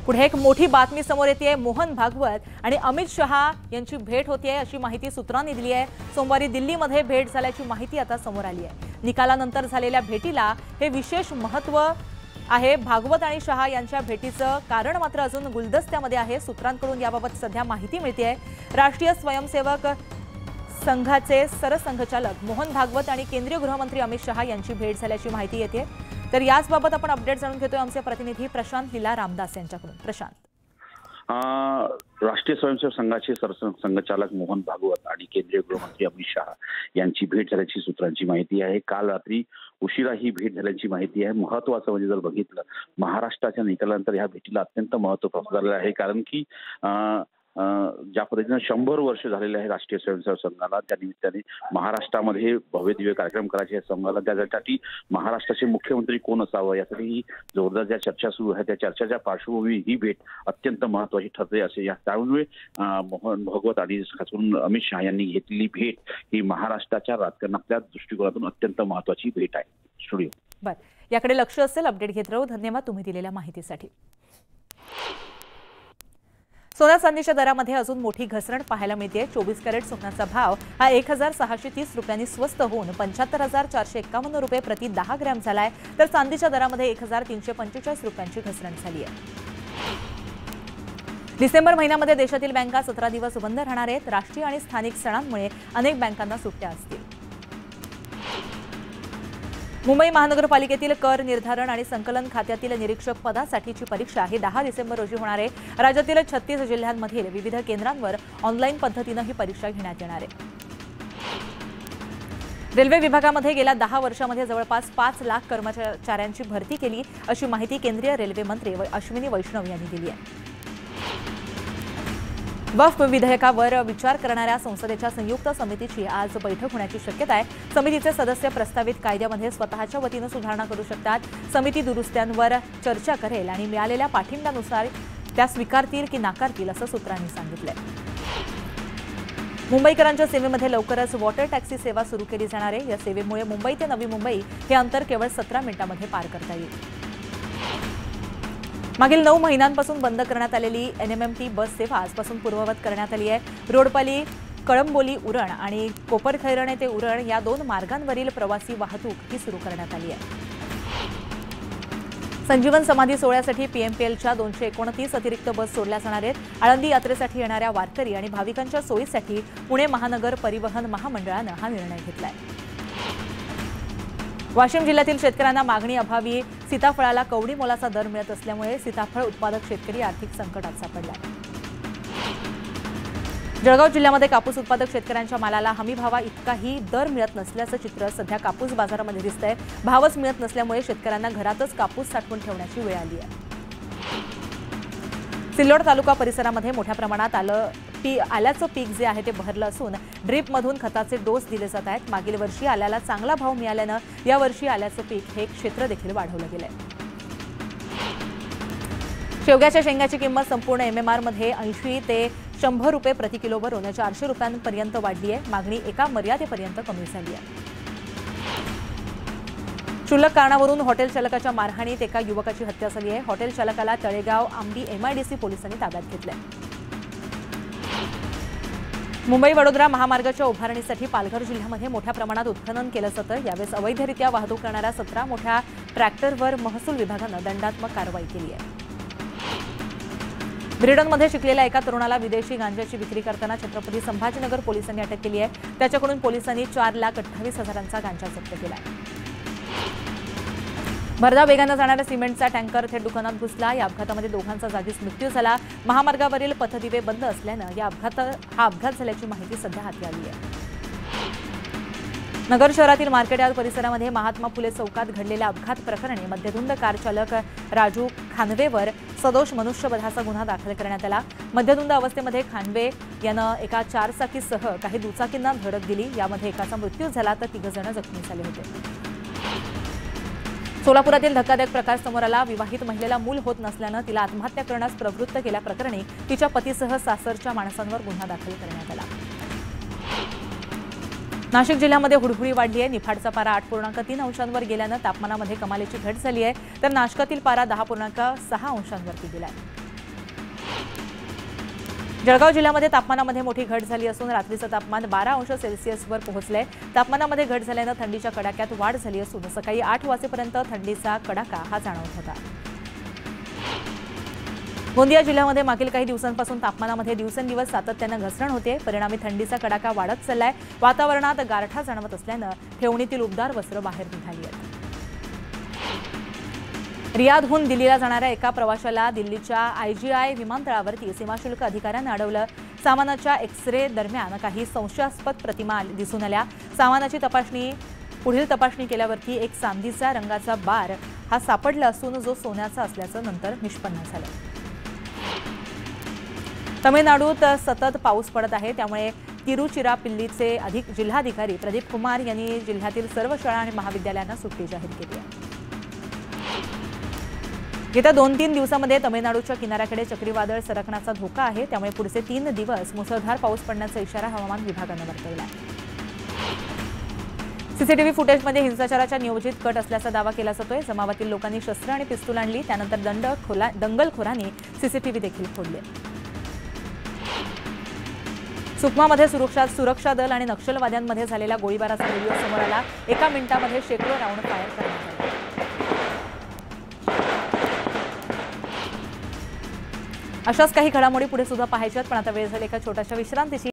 पुढे एक मोठी बातमी समोर येते। मोहन भागवत आणि अमित शहा यांची भेट होते अशी माहिती सूत्रांनी दिली आहे। सोमवारी दिल्लीमध्ये भेट झाल्याची माहिती आता समोर आली आहे। निकालानंतर झालेल्या भेटीला हे विशेष महत्त्व आहे। भागवत आणि शहा यांच्या भेटीचं कारण मात्र अजून गुलदस्त्यामध्ये आहे। सूत्रांकडून याबाबत सध्या माहिती मिळते। राष्ट्रीय स्वयंसेवक संघाचे सरसंघचालक मोहन भागवत आणि केंद्रीय गृहमंत्री अमित शहा यांची भेट झाल्याची माहिती येते। तर याच बाबत आपण अपडेट जाणून घेतोय आमचे प्रतिनिधी प्रशांत लीला रामदास यांच्याकडून। प्रशांत, राष्ट्रीय स्वयंसेवक संघाचे सरसंघचालक मोहन भागवत आणि केंद्रीय गृहमंत्री अमित शहा यांची भेट झाल्याची सूत्रांची माहिती आहे। काल रात्री उशिरा ही भेट झाल्याची माहिती आहे। महत्त्वाचं म्हणजे जर बघितलं, महाराष्ट्राच्या निकालानंतर या भेटीला अत्यंत महत्त्व प्राप्त झालेलं आहे। कारण की ज्या पद्धतीने 100 वर्ष झालेले आहे राष्ट्रीय स्वयंसेवक संघाला, त्या निमित्ताने महाराष्ट्रामध्ये भव्य दिव्य कार्यक्रम करायचे आहे संघाला। त्यासाठी महाराष्ट्राचे मुख्यमंत्री कोण असावं यासाठी जोरदार ज्या चर्चा सुरू आहे, त्या चर्चेच्या पार्श्वभूमी ही भेट अत्यंत महत्त्वाची ठरते असे त्यामुळे मोहन भागवत आणि खास करून अमित शहा यांनी घेतलेली भेट ही महाराष्ट्राच्या राजकारणातल्या दृष्टिकोनातून अत्यंत महत्त्वाची भेट आहे। स्टुडिओ बरं, याकडे लक्ष असेल, अपडेट घेत राहू। धन्यवाद तुम्ही दिलेल्या माहितीसाठी। सोना चांदीच्या दरामध्ये अजून मोठी घसरण पाहायला मिळते। 24 कॅरेट सोन्याचा भाव हा 1630 रुपयांनी स्वस्त होऊन 75,451 रुपये प्रति 10 ग्रॅम झालाय। तर चांदीच्या दरामध्ये 1345 रुपयांची घसरण झाली आहे। डिसेंबर महिन्यामध्ये देशातील बँका 17 दिवस बंद राहणार आहेत। राष्ट्रीय आणि स्थानिक सणांमुळे अनेक बँकांना सुट्ट्या असतील। मुंबई महानगरपालिकेतील कर निर्धारण आणि संकलन खात्यातील निरीक्षक पदासाठीची परीक्षा ही 10 डिसेंबर रोजी होणार आहे। राज्यातील 36 जिल्ह्यांमधील विविध केंद्रांवर ऑनलाईन पद्धतीने ही परीक्षा घेण्यात येणार आहे। रेल्वे विभागामध्ये गेल्या 10 वर्षांमध्ये जवळपास 5 लाख कर्मचाऱ्यांची भरती केली अशी माहिती केंद्रीय रेल्वे मंत्री अश्विनी वैष्णव यांनी दिली आहे। वक्फ विधेयकावर विचार करणाऱ्या संसदेच्या संयुक्त समितीची आज बैठक होण्याची शक्यता आहे। समितीचे सदस्य प्रस्तावित कायद्यामध्ये स्वतःच्या वतीने सुधारणा करू शकतात। समिती दुरुस्त्यांवर चर्चा करेल आणि मिळालेल्या पाठिंब्यानुसार त्या स्वीकारतील की नाकारतील असं सूत्रांनी सांगितलंय। मुंबईकरांच्या सेवेमध्ये लवकरच वॉटर टॅक्सी सेवा सुरू केली जाणार आहे। या सेवेमुळे मुंबई ते नवी मुंबई हे अंतर केवळ 17 मिनिटांमध्ये पार करता येईल। मागील 9 महिन्यांपासून बंद करण्यात आलेली NMMT बस सेवा आजपासून पूर्ववत करण्यात आली आहे। रोडपाली कळंबोली उरण आणि कोपरखैरणे ते उरण या 2 मार्गांवरील प्रवासी वाहतूक ही सुरू करण्यात आली आहे। संजीवन समाधी सोहळ्यासाठी PMPLच्या 229 अतिरिक्त बस सोडल्या जाणार आहेत। आळंदी यात्रेसाठी येणाऱ्या वारकरी आणि भाविकांच्या सोयीसाठी पुणे महानगर परिवहन महामंडळानं हा निर्णय घेतलाय। वाशिम जिल्ह्यातील शेतकऱ्यांना मागणी अभावी सीताफळाला कवडी मोलाचा दर मिळत असल्यामुळे सीताफळ उत्पादक शेतकरी आर्थिक संकटात सापडला। जळगाव जिल्ह्यामध्ये कापूस उत्पादक शेतकऱ्यांच्या मालाला हमी भावा इतकाही दर मिळत नसल्याचं चित्र सध्या कापूस बाजारामध्ये दिसतंय। भावच मिळत नसल्यामुळे शेतकऱ्यांना घरातच कापूस साठवून ठेवण्याची वेळ आली आहे। सिल्लोड तालुका परिसरामध्ये मोठ्या प्रमाणात आल्याचं पीक जे आहे ते बहरलं असून ड्रीपमधून खताचे डोस दिले जात आहेत। मागील वर्षी आल्याला चांगला भाव मिळाल्यानं यावर्षी आल्याचं पीक हे क्षेत्र देखील वाढवलं गेलंय। शेवग्याच्या शेंगाची किंमत संपूर्ण MMR मध्ये 80 ते 100 रुपये प्रति किलोवरून 400 रुपयांपर्यंत वाढली आहे। मागणी एका मर्यादेपर्यंत कमी झाली आहे। क्षुल्लक कारणावरून हॉटेल चालकाच्या मारहाणीत एका युवकाची हत्या झाली आहे। हॉटेल चालकाला तळेगाव आंबी MIDC पोलिसांनी ताब्यात घेतलंय। मुंबई वडोदरा महामार्गाच्या उभारणीसाठी पालघर जिल्ह्यामध्ये मोठ्या प्रमाणात उत्खनन केलं जातं। यावेळेस अवैधरित्या वाहतूक करणाऱ्या 17 मोठ्या ट्रॅक्टरवर महसूल विभागानं दंडात्मक कारवाई केली आहे। ब्रिडनमध्ये शिकलेल्या एका तरुणाला विदेशी गांजाची विक्री करताना छत्रपती संभाजीनगर पोलिसांनी अटक केली आहे। त्याच्याकडून पोलिसांनी 4,28,000चा गांजा जप्त केला आहे। भरधाव वेगानं जाणाऱ्या सिमेंटचा टँकर थेट दुकानात घुसला। या अपघातामध्ये दोघांचा जागीच मृत्यू झाला। महामार्गावरील पथदिवे बंद असल्यानं हा अपघात झाल्याची माहिती सध्या हाती आली आहे। नगर शहरातील मार्केट यार्ड परिसरामध्ये महात्मा फुले चौकात घडलेल्या अपघात प्रकरणी मद्यधुंद कार चालक राजू खानवेवर सदोष मनुष्यवधाचा गुन्हा दाखल करण्यात आला। मद्यधुंद अवस्थेमध्ये खानवे यानं एका 4 चाकीसह काही दुचाकींना धडक दिली। यामध्ये एकाचा मृत्यू झाला तर 3 जण जखमी झाले होते। सोलापुरातील धक्कादायक प्रकार समोर आला। विवाहित महिलेला मूल होत नसल्यानं तिला आत्महत्या करण्यास प्रवृत्त केल्याप्रकरणी तिच्या पतीसह सासरच्या माणसांवर गुन्हा दाखल करण्यात आला। नाशिक जिल्ह्यामध्ये हुडहुडी वाढली आहे। निफाडचा पारा 8.3 अंशांवर गेल्यानं तापमानामध्ये कमालीची घट झाली आहे, तर नाशकातील पारा 10.6 अंशांवरती गेला आहे। जळगाव जिल्ह्यामध्ये तापमानामध्ये मोठी घट झाली असून रात्रीचं तापमान 12 अंश सेल्सिअसवर पोहोचलंय। तापमानामध्ये घट झाल्यानं थंडीच्या कडाक्यात वाढ झाली असून सकाळी 8 वाजेपर्यंत थंडीचा कडाका हा जाणवत होता। गोंदिया जिल्ह्यामध्ये मागील काही दिवसांपासून तापमानामध्ये दिवसेंदिवस सातत्यानं घसरण होते। परिणामी थंडीचा कडाका वाढत चाललाय। वातावरणात गारठा जाणवत असल्यानं ठेवणीतील उबदार वस्त्र बाहेर निघाली आहेत। रियादहून दिल्लीला जाणाऱ्या एका प्रवाशाला दिल्लीच्या IGI विमानतळावरती सीमाशुल्क अधिकाऱ्यानं अडवलं। सामानाच्या एक्स-रे दरम्यान काही संशयास्पद प्रतिमा दिसून आल्या। सामानाची पुढील तपासणी केल्यावरती एक चांदीचा रंगाचा बार हा सापडला असून जो सोन्याचा असल्याचं नंतर निष्पन्न झालं। तमिळनाडूत सतत पाऊस पडत आहे, त्यामुळे तिरुचिरापल्लीचे जिल्हाधिकारी प्रदीप कुमार यांनी जिल्ह्यातील सर्व शाळा आणि महाविद्यालयांना सुट्टी जाहीर केली आहे। येत्या 2-3 दिवसांमध्ये तमिळनाडूच्या किनाऱ्याकडे चक्रीवादळ सरकण्याचा धोका आहे, त्यामुळे पुढचे 3 दिवस मुसळधार पाऊस पडण्याचा इशारा हवामान विभागानं वर्तवला आहे। सीसीटीव्ही फुटेजमध्ये हिंसाचाराच्या नियोजित कट असल्याचा दावा केला जातोय। जमावातील लोकांनी शस्त्र आणि पिस्तूल आणली, त्यानंतर दंगलखोरांनी सीसीटीव्ही देखील फोडले। सुकमामध्ये सुरक्षा दल आणि नक्षलवाद्यांमध्ये झालेल्या गोळीबाराचा व्हिडिओ समोर आला। 1 मिनिटामध्ये शेकडो राऊंड फायर करण्यात आले। अशाच काही घडामोडी पुढे सुद्धा पाहायच्यात, पण आता वेळ झाली एका छोट्याशा विश्रांतीची।